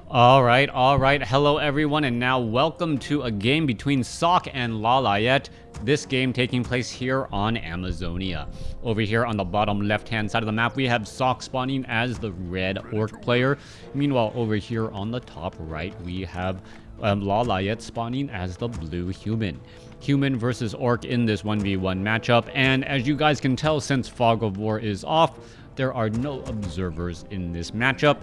All right. Hello, everyone, and now welcome to a game between Sock and Lalayet. This game taking place here on Amazonia. Over here on the bottom left-hand side of the map, we have Sock spawning as the red orc player. Meanwhile, over here on the top right, we have Lalayet spawning as the blue human. Human versus orc in this 1v1 matchup, and as you guys can tell, since Fog of War is off, there are no observers in this matchup.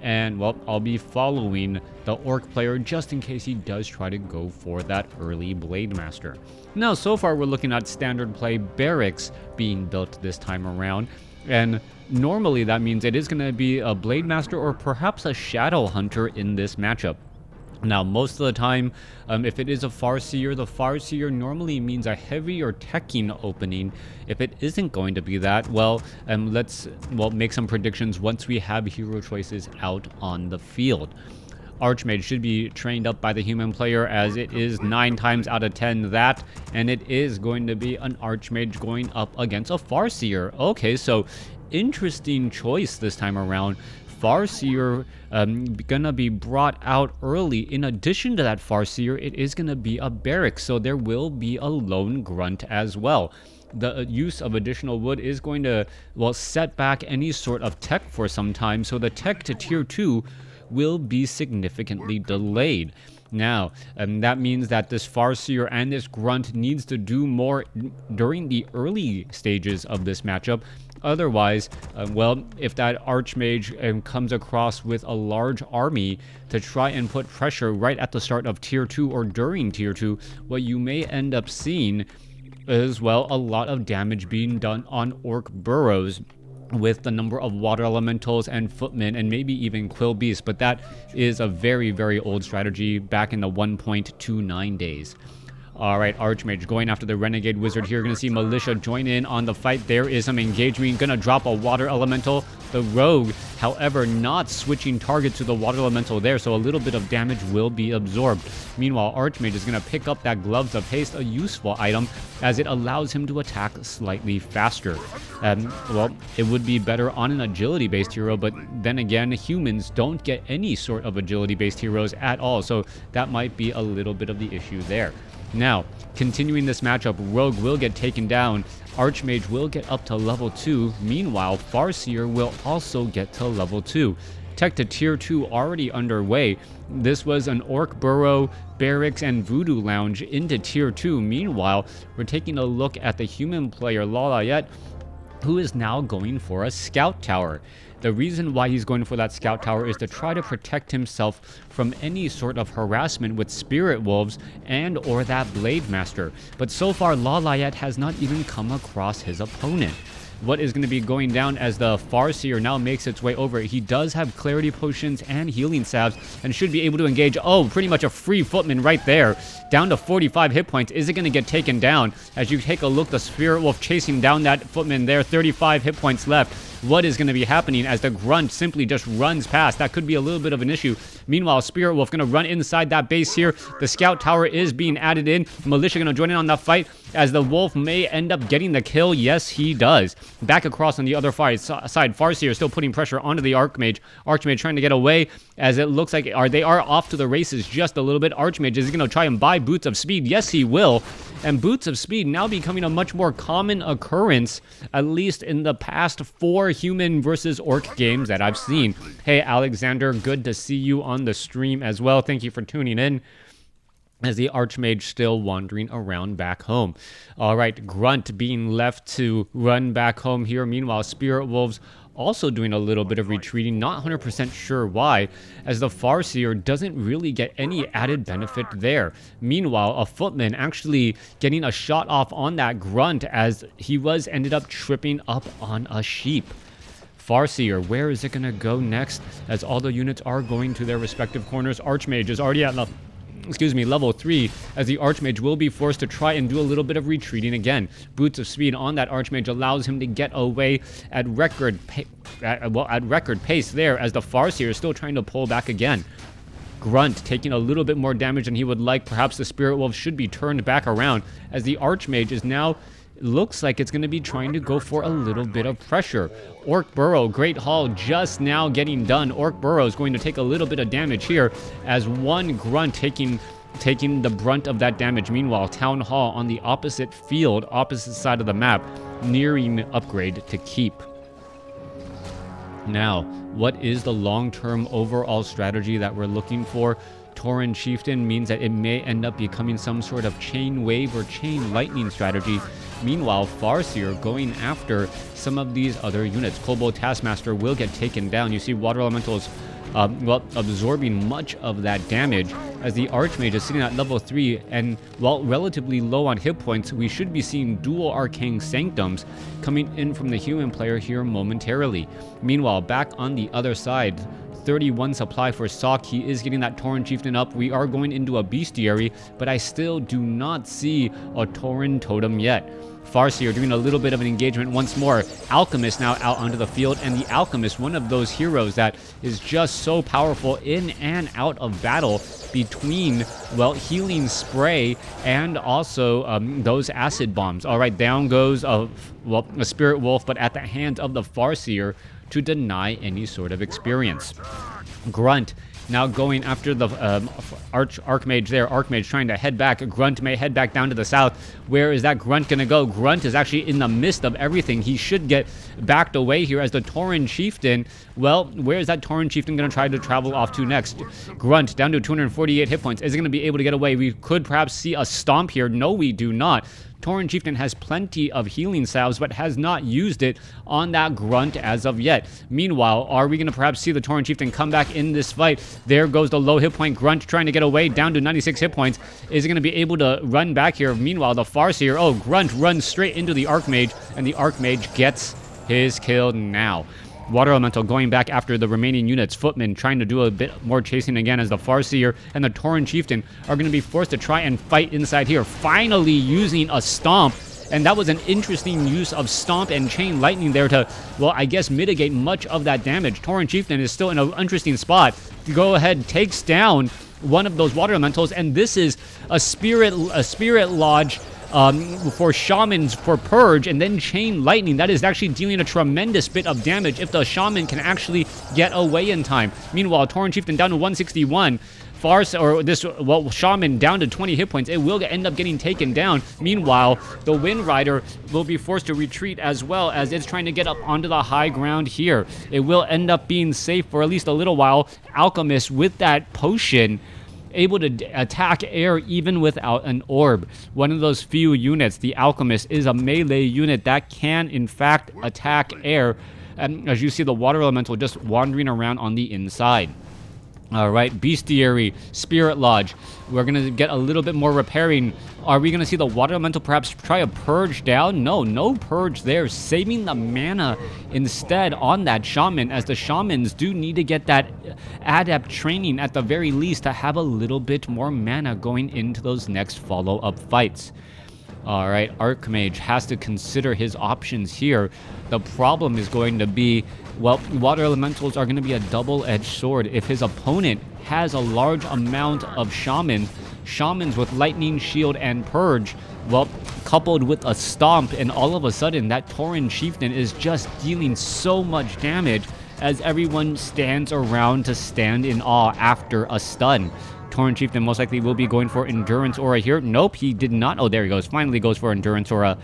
And, well, I'll be following the orc player just in case he does try to go for that early Blade Master. Now, so far we're looking at standard play barracks being built this time around. And normally that means it is going to be a Blade Master or perhaps a Shadow Hunter in this matchup. Now, most of the time, if it is a Farseer, the Farseer normally means a heavy or teching opening. If it isn't going to be that, well, let's make some predictions once we have hero choices out on the field. Archmage should be trained up by the human player, as it is 9 times out of 10 that, and it is going to be an Archmage going up against a Farseer. Okay, so interesting choice this time around. Farseer gonna be brought out early. In addition to that Farseer, it is gonna be a barrack, so there will be a lone grunt as well. The use of additional wood is going to, well, set back any sort of tech for some time, so the tech to tier 2 will be significantly delayed. Now, that means that this Farseer and this grunt needs to do more during the early stages of this matchup. Otherwise, well, if that Archmage comes across with a large army to try and put pressure right at the start of tier 2 or during tier 2, what you may end up seeing is, well, a lot of damage being done on orc burrows with the number of water elementals and footmen and maybe even quill beasts, but that is a very, very old strategy back in the 1.29 days. Alright, Archmage going after the Renegade Wizard here. Gonna see Militia join in on the fight. There is some engagement. Gonna drop a Water Elemental. The Rogue, however, not switching target to the Water Elemental there, so a little bit of damage will be absorbed. Meanwhile, Archmage is gonna pick up that Gloves of Haste, a useful item, as it allows him to attack slightly faster. Well, it would be better on an agility-based hero, but then again, humans don't get any sort of agility-based heroes at all, so that might be a little bit of the issue there. Now, continuing this matchup, Rogue will get taken down, Archmage will get up to level 2, meanwhile, Farseer will also get to level 2. Tech to tier 2 already underway. This was an Orc Burrow, Barracks, and Voodoo Lounge into tier 2. Meanwhile, we're taking a look at the human player, Lawliet, who is now going for a Scout Tower. The reason why he's going for that Scout Tower is to try to protect himself from any sort of harassment with Spirit Wolves and or that Blade Master. But so far, Lalayet has not even come across his opponent. What is going to be going down as the Farseer now makes its way over? He does have Clarity Potions and Healing Salves and should be able to engage. Oh, pretty much a free footman right there. Down to 45 hit points. Is it going to get taken down? As you take a look, the Spirit Wolf chasing down that footman there. 35 hit points left. What is going to be happening as the grunt simply just runs past? That could be a little bit of an issue. Meanwhile, Spirit Wolf going to run inside that base here. The Scout Tower is being added in. Militia going to join in on that fight as the Wolf may end up getting the kill. Yes, he does. Back across on the other side, Farseer still putting pressure onto the Archmage. Archmage trying to get away as it looks like they are off to the races just a little bit. Archmage is going to try and buy Boots of Speed. Yes, he will. And Boots of Speed now becoming a much more common occurrence, at least in the past 4 human versus orc games that I've seen. Hey, Alexander, good to see you on the stream as well. Thank you for tuning in. As the Archmage still wandering around back home. All right, Grunt being left to run back home here. Meanwhile, Spirit Wolves also doing a little bit of retreating, not 100% sure why, as the Farseer doesn't really get any added benefit there. Meanwhile, a footman actually getting a shot off on that Grunt as he ended up tripping up on a sheep. Farseer, where is it going to go next? As all the units are going to their respective corners. Archmage is already at level 3, as the Archmage will be forced to try and do a little bit of retreating again. Boots of Speed on that Archmage allows him to get away at record pace there, as the Farseer is still trying to pull back again. Grunt taking a little bit more damage than he would like. Perhaps the Spirit Wolf should be turned back around, as the Archmage is now looks like it's going to be trying to go for a little bit of pressure. Orc Burrow, Great Hall just now getting done. Orc Burrow is going to take a little bit of damage here as one grunt taking the brunt of that damage. Meanwhile, Town Hall on the opposite field, opposite side of the map, nearing upgrade to keep. Now, what is the long-term overall strategy that we're looking for? Tauren Chieftain means that it may end up becoming some sort of chain wave or chain lightning strategy. Meanwhile, Farseer going after some of these other units. Kobold Taskmaster will get taken down. You see Water Elementals absorbing much of that damage as the Archmage is sitting at level 3, and while relatively low on hit points, we should be seeing dual Arcane Sanctums coming in from the human player here momentarily. Meanwhile, back on the other side, 31 supply for Sok. He is getting that Tauren Chieftain up. We are going into a bestiary, but I still do not see a Tauren Totem yet. Farseer doing a little bit of an engagement once more. Alchemist now out onto the field, and the Alchemist, one of those heroes that is just so powerful in and out of battle between, well, healing spray and also those acid bombs. All right, down goes a Spirit Wolf, but at the hands of the Farseer to deny any sort of experience. Grunt now going after the Archmage there. Archmage trying to head back. Grunt may head back down to the south. Where is that Grunt going to go? Grunt is actually in the midst of everything. He should get backed away here as the Tauren Chieftain. Well, where is that Tauren Chieftain going to try to travel off to next? Grunt down to 248 hit points. Is it going to be able to get away? We could perhaps see a stomp here. No, we do not. Tauren Chieftain has plenty of healing salves, but has not used it on that Grunt as of yet. Meanwhile, are we going to perhaps see the Tauren Chieftain come back in this fight? There goes the low hit point Grunt trying to get away, down to 96 hit points. Is he going to be able to run back here? Meanwhile, the Farseer, Grunt runs straight into the Archmage, and the Archmage gets his kill now. Water Elemental going back after the remaining units. Footman trying to do a bit more chasing again as the Farseer and the Tauren Chieftain are going to be forced to try and fight inside here. Finally using a Stomp, and that was an interesting use of Stomp and Chain Lightning there to, well, I guess mitigate much of that damage. Tauren Chieftain is still in an interesting spot. Go ahead, takes down one of those Water Elementals, and this is a Spirit Lodge for Shamans for Purge, and then Chain Lightning. That is actually dealing a tremendous bit of damage if the Shaman can actually get away in time. Meanwhile, Tauren Chieftain down to 161. Shaman down to 20 hit points. It will end up getting taken down. Meanwhile, the Wind Rider will be forced to retreat as well as it's trying to get up onto the high ground here. It will end up being safe for at least a little while. Alchemist with that potion able to attack air even without an orb. One of those few units, the Alchemist, is a melee unit that can in fact attack air. And as you see, the Water Elemental just wandering around on the inside. All right, Bestiary, Spirit Lodge. We're going to get a little bit more repairing. Are we going to see the Water Elemental perhaps try a Purge down? No Purge there. Saving the mana instead on that Shaman, as the Shamans do need to get that Adept training at the very least to have a little bit more mana going into those next follow-up fights. All right, Archmage has to consider his options here. The problem is going to be, well, Water Elementals are going to be a double-edged sword. If his opponent has a large amount of Shamans with Lightning, Shield, and Purge, well, coupled with a Stomp, and all of a sudden that Tauren Chieftain is just dealing so much damage as everyone stands around to stand in awe after a stun. Tauren Chieftain most likely will be going for Endurance Aura here. Nope, he did not. Oh, there he goes. Finally goes for Endurance Aura.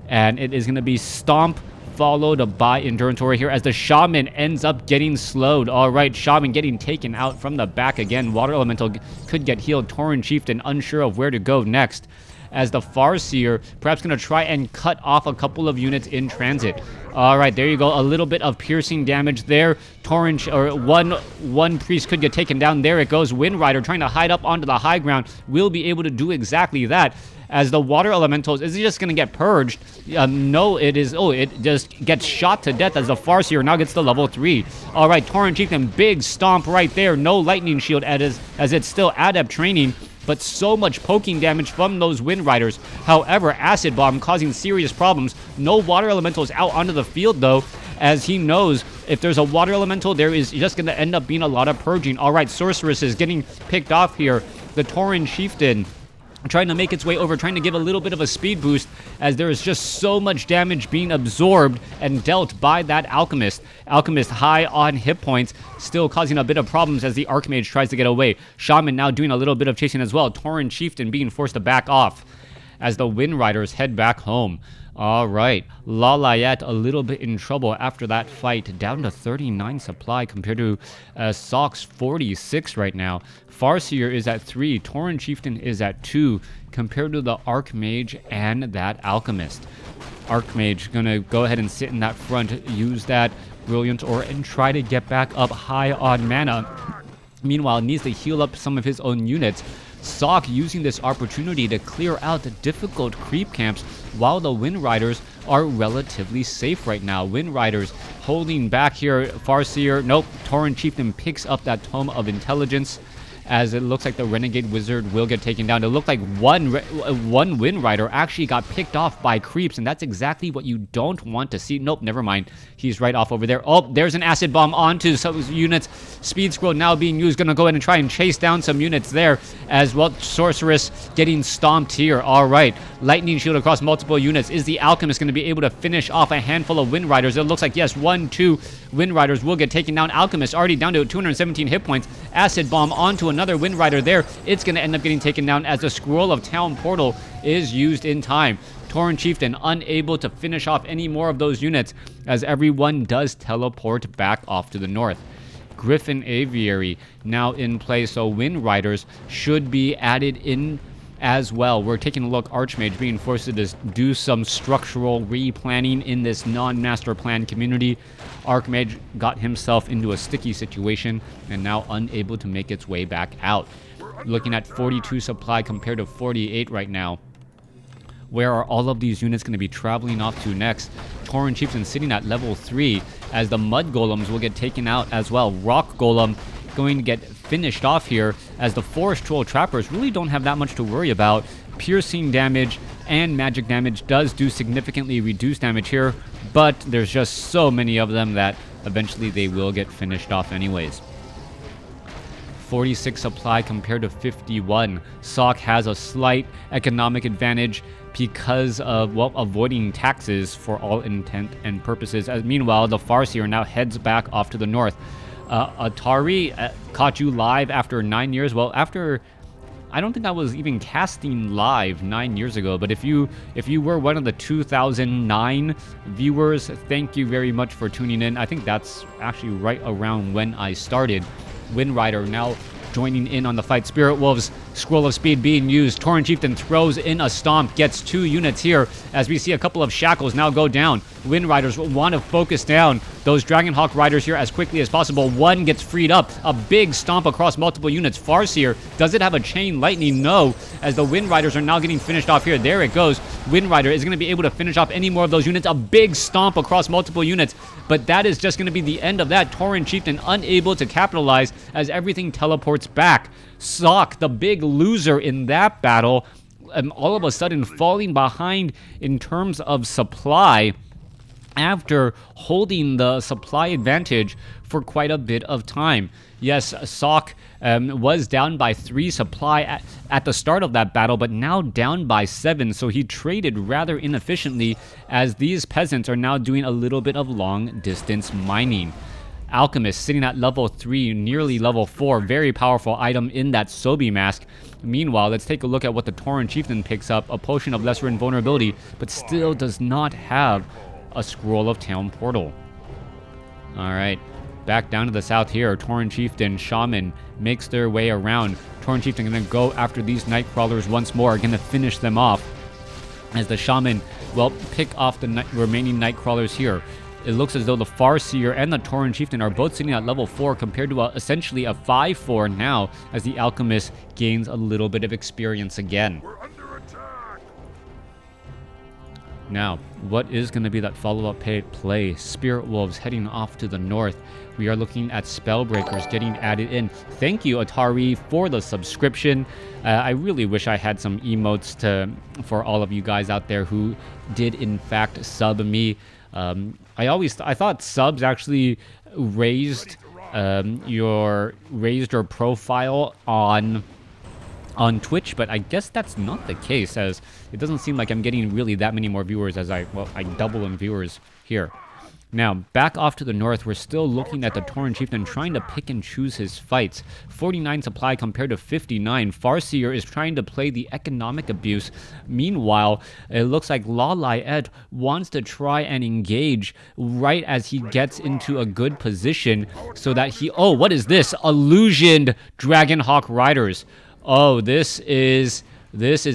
And it is going to be Stomp followed by Endurance Aura here as the Shaman ends up getting slowed. All right, Shaman getting taken out from the back again. Water Elemental could get healed. Tauren Chieftain unsure of where to go next, as the Farseer perhaps going to try and cut off a couple of units in transit. All right, there you go. A little bit of piercing damage there. One priest could get taken down. There it goes. Wind Rider trying to hide up onto the high ground will be able to do exactly that. As the Water Elementals, is it just going to get purged? No, it is. Oh, it just gets shot to death as the Farseer now gets to level 3. All right, Tauren Chieftain, big stomp right there. No Lightning Shield as it's still Adept training, but so much poking damage from those Wind Riders. However, Acid Bomb causing serious problems. No Water Elementals out onto the field, though, as he knows if there's a Water Elemental, there is just going to end up being a lot of purging. All right, Sorceress is getting picked off here. The Tauren Chieftain trying to make its way over, trying to give a little bit of a speed boost, as there is just so much damage being absorbed and dealt by that Alchemist. Alchemist high on hit points, still causing a bit of problems as the Archmage tries to get away. Shaman now doing a little bit of chasing as well. Tauren Chieftain being forced to back off as the Wind Riders head back home. All right, Lalayet a little bit in trouble after that fight, down to 39 supply compared to Sock's 46 right now. Farseer is at 3, Tauren Chieftain is at 2 compared to the Archmage and that Alchemist. Archmage gonna go ahead and sit in that front, use that Brilliant Aura and try to get back up high on mana. Meanwhile, needs to heal up some of his own units. Sock using this opportunity to clear out the difficult creep camps while the Wind Riders are relatively safe right now. Wind Riders holding back here. Farseer, nope. Tauren Chieftain picks up that Tome of Intelligence, as it looks like the Renegade Wizard will get taken down. It looked like one Wind Rider actually got picked off by creeps, and that's exactly what you don't want to see. Nope, never mind. He's right off over there. Oh, there's an Acid Bomb onto some units. Speed Scroll now being used. Gonna go ahead and try and chase down some units there, as well. Sorceress getting stomped here. All right. Lightning Shield across multiple units. Is the Alchemist going to be able to finish off a handful of Wind Riders? It looks like, yes, 1, 2 Wind Riders will get taken down. Alchemist already down to 217 hit points. Acid Bomb onto another Wind Rider there. It's going to end up getting taken down as the Scroll of Town Portal is used in time. Tauren Chieftain unable to finish off any more of those units, as everyone does teleport back off to the north. Griffin Aviary now in play, so Wind Riders should be added in as well. We're taking a look. Archmage being forced to do some structural replanning in this non-master plan community. Archmage got himself into a sticky situation and now unable to make its way back out. Looking at 42 supply compared to 48 right now. Where are all of these units going to be traveling off to next? Tauren Chieftain sitting at level 3, as the Mud Golems will get taken out as well. Rock Golem going to get finished off here, as the Forest Troll Trappers really don't have that much to worry about. Piercing damage and magic damage does do significantly reduced damage here, but there's just so many of them that eventually they will get finished off anyways. 46 supply compared to 51. Sock has a slight economic advantage because of, well, avoiding taxes for all intent and purposes. As meanwhile, the Farseer now heads back off to the north. Atari caught you live after 9 years. Well, after, I don't think I was even casting live 9 years ago, but if you were one of the 2009 viewers, thank you very much for tuning in. I think that's actually right around when I started. Wind Rider now joining in on the fight. Spirit Wolves, Scroll of Speed being used. Tauren Chieftain throws in a stomp, gets 2 units here, as we see a couple of shackles now go down. Wind Riders want to focus down those Dragonhawk Riders here as quickly as possible. One gets freed up. A big stomp across multiple units. Farseer, does it have a chain lightning? No, as the Wind Riders are now getting finished off here. There it goes. Wind Rider is going to be able to finish off any more of those units. A big stomp across multiple units, but that is just going to be the end of that. Tauren Chieftain unable to capitalize as everything teleports back. Sock, the big loser in that battle, all of a sudden falling behind in terms of supply after holding the supply advantage for quite a bit of time. Yes, Sock was down by 3 supply at the start of that battle, but now down by 7, so he traded rather inefficiently, as these peasants are now doing a little bit of long distance mining. Alchemist sitting at level 3, nearly level 4, very powerful item in that Sobi mask. Meanwhile, let's take a look at what the Tauren Chieftain picks up, a Potion of Lesser Invulnerability, but still does not have a Scroll of Town Portal. Alright, back down to the south here. Tauren Chieftain, Shaman makes their way around. Tauren Chieftain gonna go after these Nightcrawlers once more, gonna finish them off, as the Shaman will pick off the remaining Nightcrawlers here. It looks as though the Farseer and the Tauren Chieftain are both sitting at level 4 compared to essentially a 5-4 now, as the Alchemist gains a little bit of experience again. We're under attack. Now, what is going to be that follow-up play? Spirit Wolves heading off to the north. We are looking at Spellbreakers getting added in. Thank you, Atari, for the subscription. I really wish I had some emotes for all of you guys out there who did, in fact, sub me. I thought subs actually raised your profile on on Twitch, but I guess that's not the case, as it doesn't seem like I'm getting really that many more viewers as I double in viewers here. Now, back off to the north, we're still looking at the Tauren Chieftain trying to pick and choose his fights. 49 supply compared to 59. Farseer is trying to play the economic abuse. Meanwhile, it looks like Lalayet wants to try and engage right as he gets into a good position so that he... Oh, what is this? Illusioned Dragonhawk Riders. Oh, this is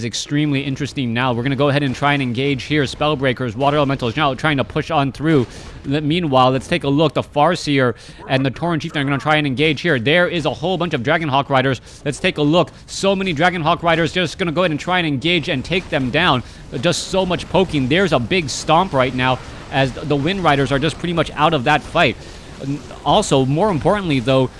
extremely interesting now. We're going to go ahead and try and engage here. Spellbreakers, Water Elementals now trying to push on through. Meanwhile, let's take a look. The Farseer and the Tauren Chieftain are going to try and engage here. There is a whole bunch of Dragonhawk Riders. Let's take a look. So many Dragonhawk Riders just going to go ahead and try and engage and take them down. Just so much poking. There's a big stomp right now as the Wind Riders are just pretty much out of that fight. Also, more importantly, though,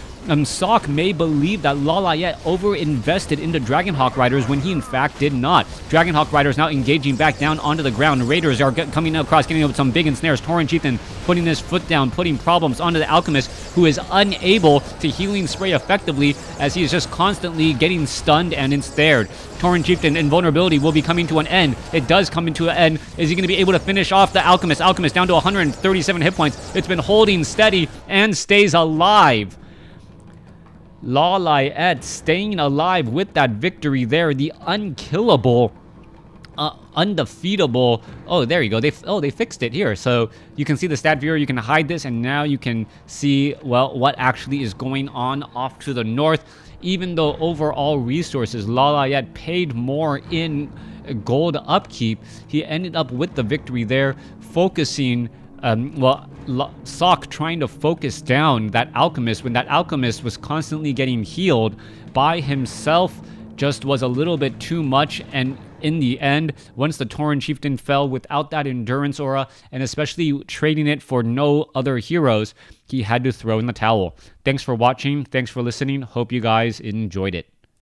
Sok may believe that Lalayet over-invested into Dragonhawk Riders when he in fact did not. Dragonhawk Riders now engaging back down onto the ground. Raiders are coming across, getting up with some big ensnares. Tauren Chieftain putting his foot down, putting problems onto the Alchemist, who is unable to healing spray effectively as he is just constantly getting stunned and ensnared. Tauren Chieftain invulnerability will be coming to an end. It does come into an end. Is he going to be able to finish off the Alchemist? Alchemist down to 137 hit points. It's been holding steady and stays alive. Lalayet staying alive with that victory there. The unkillable, undefeatable. Oh, there you go. They fixed it here. So you can see the stat viewer. You can hide this, and now you can see, well, what actually is going on off to the north. Even though overall resources, Lalayet paid more in gold upkeep, he ended up with the victory there, focusing... Sok trying to focus down that Alchemist when that Alchemist was constantly getting healed by himself just was a little bit too much. And in the end, once the Tauren Chieftain fell without that endurance aura, and especially trading it for no other heroes, he had to throw in the towel. Thanks for watching. Thanks for listening. Hope you guys enjoyed it.